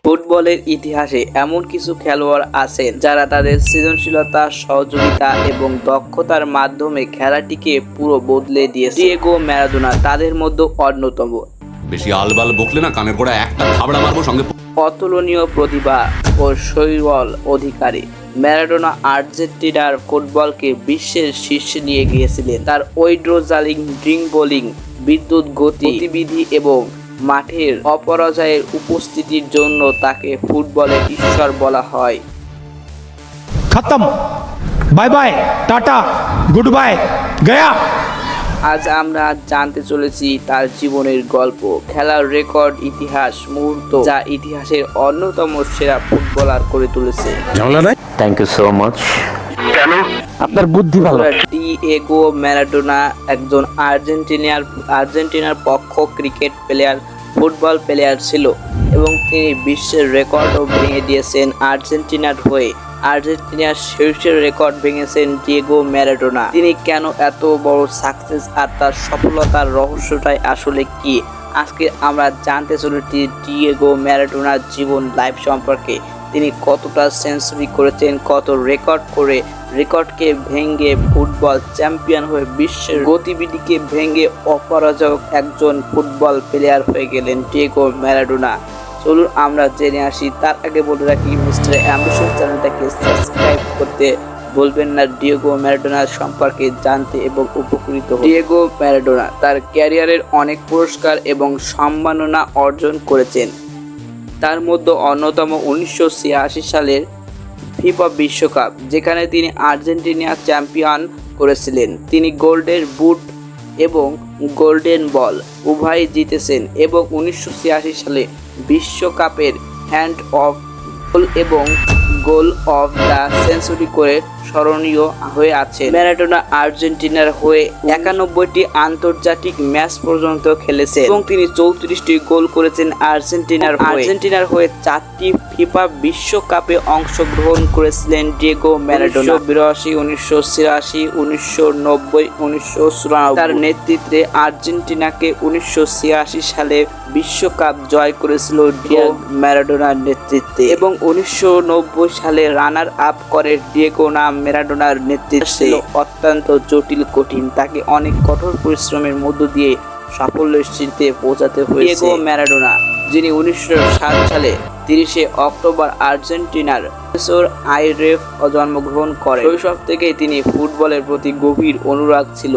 ফুটবলের ইতিহাসে এমন কিছু খেলোয়াড় আছেন যারা তাদের সৃজনশীলতা, সহযোগিতা এবং দক্ষতার মাধ্যমে খেলাটিকে পুরো বদলে দিয়েছে। ডিয়েগো ম্যারাডোনা তাদের মধ্যে অন্যতম। বেশি আলবাল বকলে না কানের গোড়া একটা থাবড়া মারবো সঙ্গে। অতুলনীয় প্রতিভা ও শৈবল অধিকারী ম্যারাডোনা আর্জেন্টিনার ফুটবলকে বিশ্বের শীর্ষে নিয়ে গিয়েছিলেন। তার ওয়াইড্রোজালিং ড্রিং বোলিং, বিদ্যুৎ গতিবিধি এবং মাঠের অপরাজয়ের উপস্থিতির জন্য তাকে ফুটবলের ঈশ্বর বলা হয়। খতম, bye bye, tata, good bye, Gaya. আজ আমরা জানতে চলেছি তার জীবনের গল্প, খেলার রেকর্ড, ইতিহাস, মুহূর্ত যা ইতিহাসের অন্যতম সেরা ফুটবলার করে তুলেছে। Thank you so much. কেন? আপনার বুদ্ধি ভালো। ডিয়েগো ম্যারাডোনা একজন আর্জেন্টিনার পক্ষ ক্রিকেট প্লেয়ার, ফুটবল প্লেয়ার ছিল এবং তিনি বিশ্বের রেকর্ডও ভেঙে দিয়েছেন আর্জেন্টিনার হয়ে। আর্জেন্টিনার শীর্ষের রেকর্ড ভেঙেছেন ডিয়েগো ম্যারাডোনা। তিনি কেন এত বড় সাকসেস আর তার সফলতার রহস্যটাই আসলে কি, আজকে আমরা জানতে চলেছি ডিয়েগো ম্যারাডোনার জীবন লাইফ সম্পর্কে। তিনি কতটা সেঞ্চুরি করেছেন, কত রেকর্ডকে ভেঙে ফুটবল চ্যাম্পিয়ন হয়ে বিশ্বের গতিবিধিকে ভেঙে অপরাজয় একজন ফুটবল প্লেয়ার হয়ে গেলেন ডিয়েগো ম্যারাডোনা। চলুন আমরা জেনে আসি। তার আগে বলে রাখি, মিস্টার অ্যাম্বিশন চ্যানেলটাকে সাবস্ক্রাইব করতে বলবেন না ডিয়েগো ম্যারাডোনা সম্পর্কে জানতে এবং উপকৃত। ডিয়েগো ম্যারাডোনা তার ক্যারিয়ারের অনেক পুরস্কার এবং সম্মাননা অর্জন করেছেন। তার মধ্যে অন্যতম 1986 সালের ফিফা বিশ্বকাপ, যেখানে তিনি আর্জেন্টিনা চ্যাম্পিয়ন করেছিলেন। তিনি গোল্ডেন বুট এবং গোল্ডেন বল উভয়ই জিতেছেন এবং 1986 সালে বিশ্বকাপের হ্যান্ড অফ গোল এবং গোল অফ দ্য সেঞ্চুরি করে স্মরণীয় হয়ে আছে। ম্যারাডোনা আর্জেন্টিনার হয়ে 91টি আন্তর্জাতিক ম্যাচ পর্যন্ত খেলেছেন এবং তিনি 34টি গোল করেছেন। আর্জেন্টিনার হয়ে 4টি ফিফা বিশ্বকাপে অংশগ্রহণ করেছিলেন ডিয়েগো ম্যারাডোনা। 1982, 1986, 1990, 1994 তার নেতৃত্বে আর্জেন্টিনাকে 1986 সালে বিশ্বকাপ জয় করেছিল ডিয়েগো ম্যারাডোনার নেতৃত্বে এবং 1990 সালে রানার আপ করে ডিয়েগো ম্যারাডোনার নেতৃত্বে ছিল অত্যন্ত জটিল, কঠিন। তাকে অনেক কঠোর পরিশ্রমের মধ্য দিয়ে সাফল্যের শীর্ষে পৌঁছাতে হয়েছে। ডিয়েগো ম্যারাডোনা, যিনি 1960 সালে 30 অক্টোবর আর্জেন্টিনার আইরেফ জন্মগ্রহণ করেন। শৈশব থেকেই তিনি ফুটবলের প্রতি গভীর অনুরাগ ছিল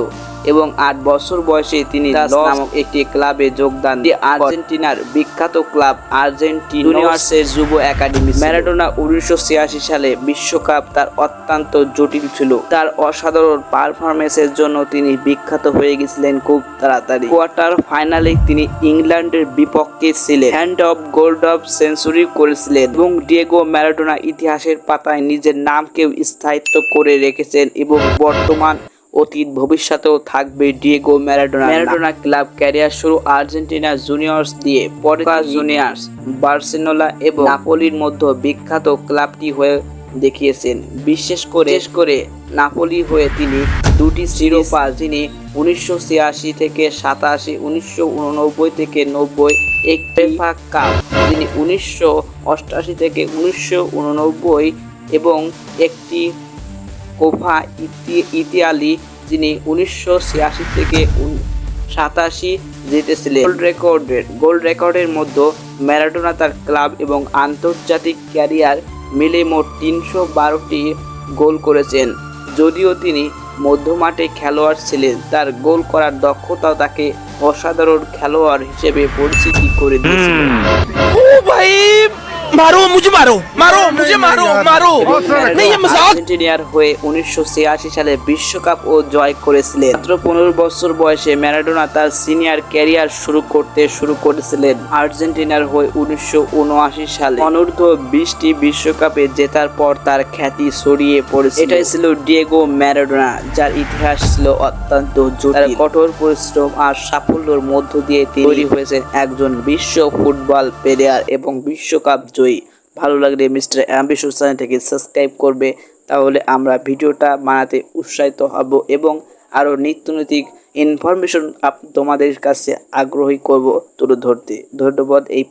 এবং 8 বছর বয়সে তিনি নামক একটি ক্লাবে যোগদান দেন। আর্জেন্টিনার বিখ্যাত ক্লাব আর্জেন্টিনাসের যুব একাডেমি। ম্যারাডোনা 1986 সালে বিশ্বকাপ তার অত্যন্ত জটিল ছিল। তার অসাধারণ পারফরমেন্সের জন্য তিনি বিখ্যাত হয়ে গেছিলেন খুব তাড়াতাড়ি। কোয়ার্টার ফাইনালে তিনি ইংল্যান্ডের বিপক্ষে ছিলেন, hand of gold of century করেছিলেন এবং ডিয়েগো ম্যারাডোনা ইতিহাসের পাতায় নিজের নামকেও স্থায়িত্ব করে রেখেছেন এবং বর্তমান, অতীত, ভবিষ্যতেও থাকবে ডিয়েগো ম্যারাডোনা। ক্লাব ক্যারিয়ার শুরু আর্জেন্টিনা জুনিয়র্স দিয়ে, পরে জুনিয়র্স, বার্সেলোনা এবং নাপোলির মধ্যে বিখ্যাত ক্লাবটি হয়ে দেখিয়েছেন। বিশেষ করে নাপোলি হয়ে তিনি 2টি শিরোপা, যিনি 1986 থেকে 87, 1989 থেকে 90, একটি ফা কাপ, যিনি 1988 থেকে 1989 এবং একটি কোপা ইতালি, যিনি 1986 থেকে 87 জিতেছিলেন। গোল্ড রেকর্ডের মধ্যে ম্যারাডোনা তার ক্লাব এবং আন্তর্জাতিক ক্যারিয়ার মিলে মোট 312টি গোল করেছেন। যদিও তিনি মধ্যমাঠে খেলোয়াড় ছিলেন, তার গোল করার দক্ষতাও তাকে অসাধারণ খেলোয়াড় হিসেবে পরিচিতি করে দিয়েছিল। আর্জেন্টিনার হয়ে 1986 সালে বিশ্বকাপ ও জয় করেছিলেন। মাত্র 15 বছর বয়সে ম্যারাডোনা তার সিনিয়র ক্যারিয়ার শুরু করেছিলেন। আর্জেন্টিনার হয়ে 1979 সালে অনূর্ধ্ব 20টি বিশ্বকাপে জেতার পর তার খ্যাতি ছড়িয়ে পড়েছিল। এটাই ছিল ডিয়েগো ম্যারাডোনা, যার ইতিহাস ছিল অত্যন্ত জটিল। তার কঠোর পরিশ্রম আর সাফল্যের মধ্য দিয়ে তৈরি হয়েছেন একজন বিশ্ব ফুটবল প্লেয়ার এবং বিশ্বকাপ জয়ী। ভালো লাগলে মিস্টার অ্যাম্বিশন চ্যানেলটাকে সাবস্ক্রাইব করবে, তাহলে আমরা ভিডিওটা বানাতে উৎসাহিত হব এবং আরও নিত্য নৈতিক ইনফরমেশন তোমাদের কাছে আগ্রহী করব তুলে ধরতে। ধন্যবাদ। এই